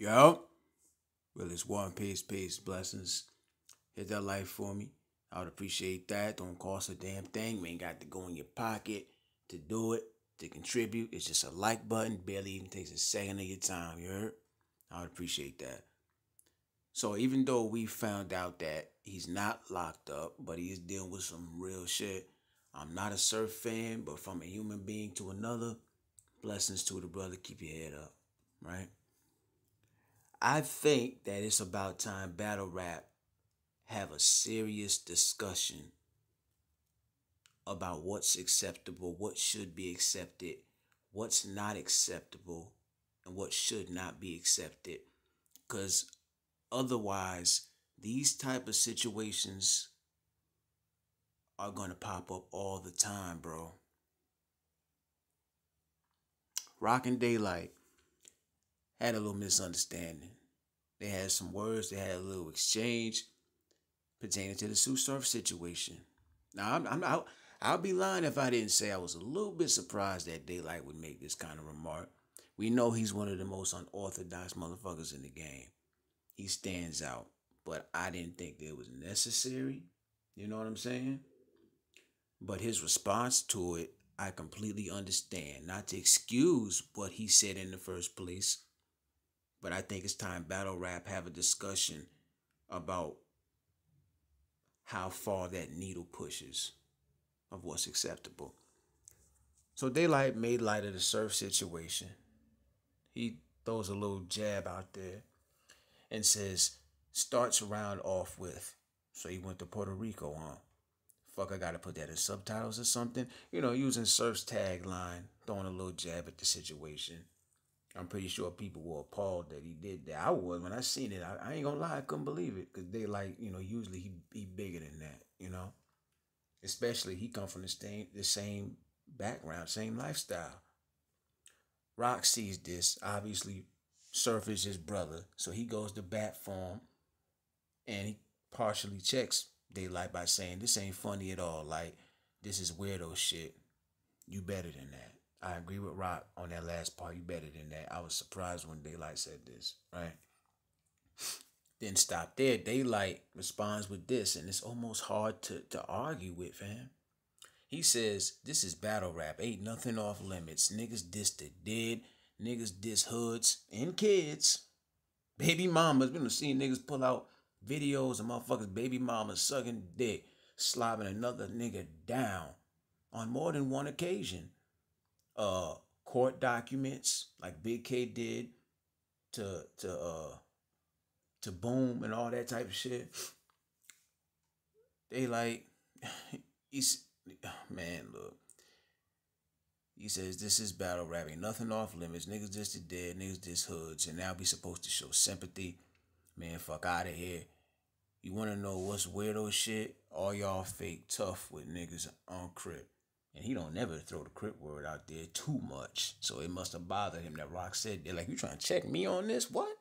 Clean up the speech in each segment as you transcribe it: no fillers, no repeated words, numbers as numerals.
Yo, well, it's one. Peace, blessings. Hit that life for me. I would appreciate that. Don't cost a damn thing. You ain't got to go in your pocket to do it, to contribute. It's just a like button. Barely even takes a second of your time. You heard? I would appreciate that. So even though we found out that he's not locked up, but he is dealing with some real shit, I'm not a surf fan, but from a human being to another, blessings to the brother. Keep your head up, right? I think that it's about time battle rap have a serious discussion about what's acceptable, what should be accepted, what's not acceptable, and what should not be accepted. Because otherwise, these type of situations are going to pop up all the time, bro. Roc and Daylyt had a little misunderstanding. They had some words, they had a little exchange pertaining to the Sue Surf situation. Now, I'll be lying if I didn't say I was a little bit surprised that Daylyt would make this kind of remark. We know he's one of the most unorthodox motherfuckers in the game. He stands out, but I didn't think that it was necessary. You know what I'm saying? But his response to it, I completely understand. Not to excuse what he said in the first place, but I think it's time battle rap have a discussion about how far that needle pushes of what's acceptable. So Daylyt made light of the surf situation. He throws a little jab out there and says, starts around off with, so he went to Puerto Rico, huh? Fuck, I gotta put that in subtitles or something. You know, using Surf's tagline, throwing a little jab at the situation. I'm pretty sure people were appalled that he did that. I was when I seen it. I ain't gonna lie, I couldn't believe it because Daylyt, usually he bigger than that, Especially he come from the same background, same lifestyle. Roc sees this. Obviously, Surf is his brother, so he goes to bat for him, and he partially checks Daylyt by saying, "This ain't funny at all. Like, this is weirdo shit. You better than that." I agree with Roc on that last part. You better than that. I was surprised when Daylyt said this, right? Didn't stop there. Daylyt responds with this, and it's almost hard to argue with, fam. He says, this is battle rap. Ain't nothing off limits. Niggas diss the dead. Niggas diss hoods and kids. Baby mamas. We done seen niggas pull out videos of motherfuckers' baby mamas sucking dick, slobbing another nigga down on more than one occasion. Court documents like Big K did to Boom and all that type of shit. They like, he's, man, look. He says, this is battle rapping. Nothing off limits. Niggas just the dead. Niggas just hoods. And now we supposed to show sympathy. Man, fuck out of here. You want to know what's weirdo shit? All y'all fake tough with niggas on Crip. And he don't never throw the Crip word out there too much. So it must have bothered him that Roc said, they're like, you trying to check me on this? What?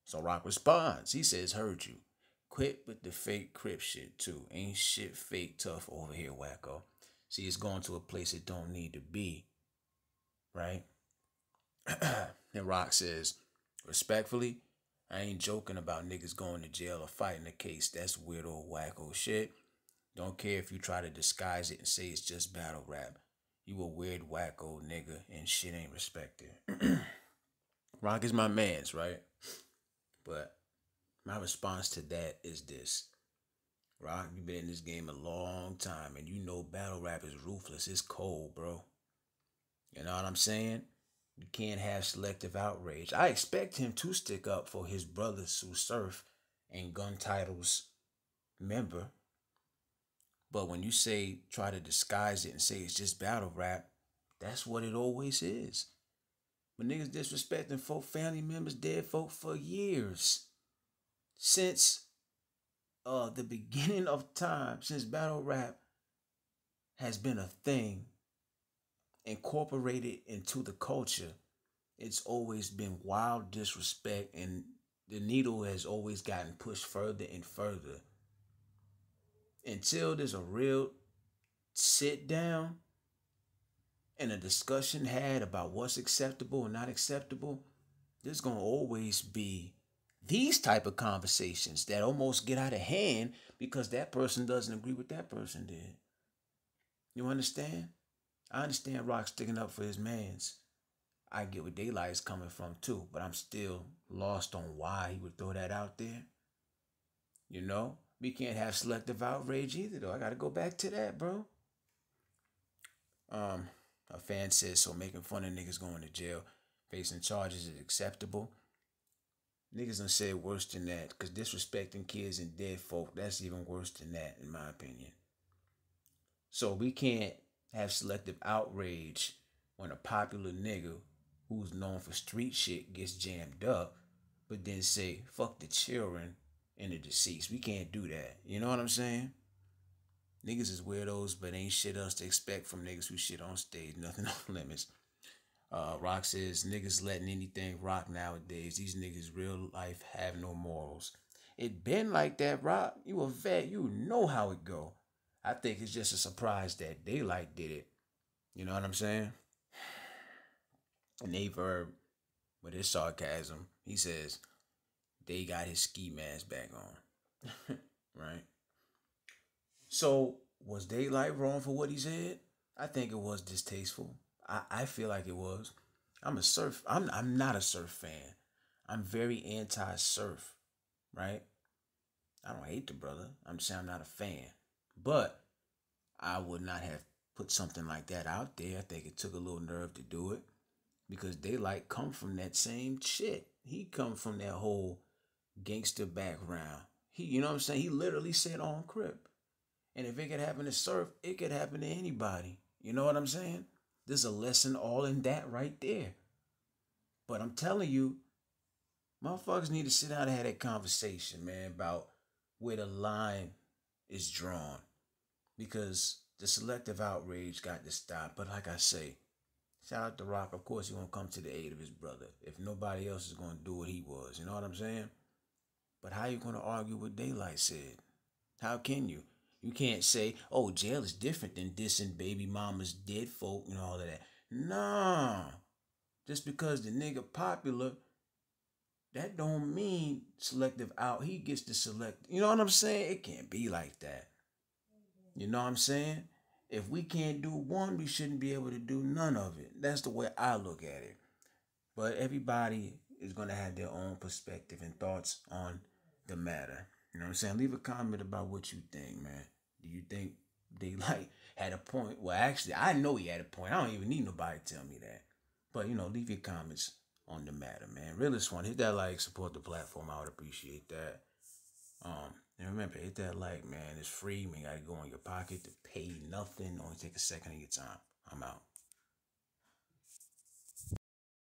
So Roc responds. He says, heard you. Quit with the fake Crip shit too. Ain't shit fake tough over here, wacko. See, it's going to a place it don't need to be. Right? And Roc says, respectfully, I ain't joking about niggas going to jail or fighting a case. That's weird old wacko shit. Don't care if you try to disguise it and say it's just battle rap. You a weird wacko nigga and shit ain't respected. Roc is my mans, right? But my response to that is this. Roc, you been in this game a long time and you know battle rap is ruthless. It's cold, bro. You know what I'm saying? You can't have selective outrage. I expect him to stick up for his brother Sue Surf and Gun Title's member. But when you say try to disguise it and say it's just battle rap, that's what it always is. When niggas disrespecting folk family members, dead folk for years. Since the beginning of time, since battle rap has been a thing incorporated into the culture, it's always been wild disrespect, and the needle has always gotten pushed further and further until there's a real sit down and a discussion had about what's acceptable and not acceptable. there's gonna always be these type of conversations that almost get out of hand because that person doesn't agree with that person did. You understand? I understand Rock sticking up for his mans. I get where Daylyt is coming from too, but I'm still lost on why he would throw that out there. You know? We can't have selective outrage either though. I gotta go back to that, bro. A fan says, so making fun of niggas going to jail, facing charges is acceptable. Niggas done said worse than that, because disrespecting kids and dead folk, that's even worse than that, in my opinion. So we can't have selective outrage when a popular nigga who's known for street shit gets jammed up, but then say, fuck the children and the deceased. We can't do that. You know what I'm saying? Niggas is weirdos, but ain't shit else to expect from niggas who shit on stage. Nothing off limits. Rock says, niggas letting anything rock nowadays. These niggas real life have no morals. It been like that, Rock. You a vet. You know how it go. I think it's just a surprise that Daylyt did it. You know what I'm saying? And Verb, with his sarcasm, he says, they got his ski mask back on. Right? So, was Daylyt wrong for what he said? I think it was distasteful. I feel like it was. I'm not a surf fan. I'm very anti-surf, right? I don't hate the brother. I'm just saying I'm not a fan. But I would not have put something like that out there. I think it took a little nerve to do it. Because Daylyt come from that same shit. He come from that whole gangster background. You know what I'm saying? He literally said on Crip. And if it could happen to surf, it could happen to anybody. You know what I'm saying? There's a lesson all in that right there. But I'm telling you, motherfuckers need to sit down and have that conversation, man, about where the line is drawn. Because the selective outrage got to stop. But like I say, shout out to Rock. Of course, he gonna come to the aid of his brother. If nobody else is gonna do what he was, you know what I'm saying? But how you gonna argue what Daylyt said? How can you? You can't say, oh, jail is different than dissing baby mama's dead folk and all of that. Nah. Just because the nigga popular, that don't mean selective out. He gets to select. You know what I'm saying? It can't be like that. You know what I'm saying? If we can't do one, we shouldn't be able to do none of it. That's the way I look at it. But everybody is going to have their own perspective and thoughts on the matter. You know what I'm saying? Leave a comment about what you think, man. Do you think Daylyt had a point? Well, actually, I know he had a point. I don't even need nobody to tell me that. But, leave your comments on the matter, man. Realest one, hit that like, support the platform. I would appreciate that. And remember, hit that like, man. It's free. You ain't got to go in your pocket to pay nothing. Only take a second of your time. I'm out.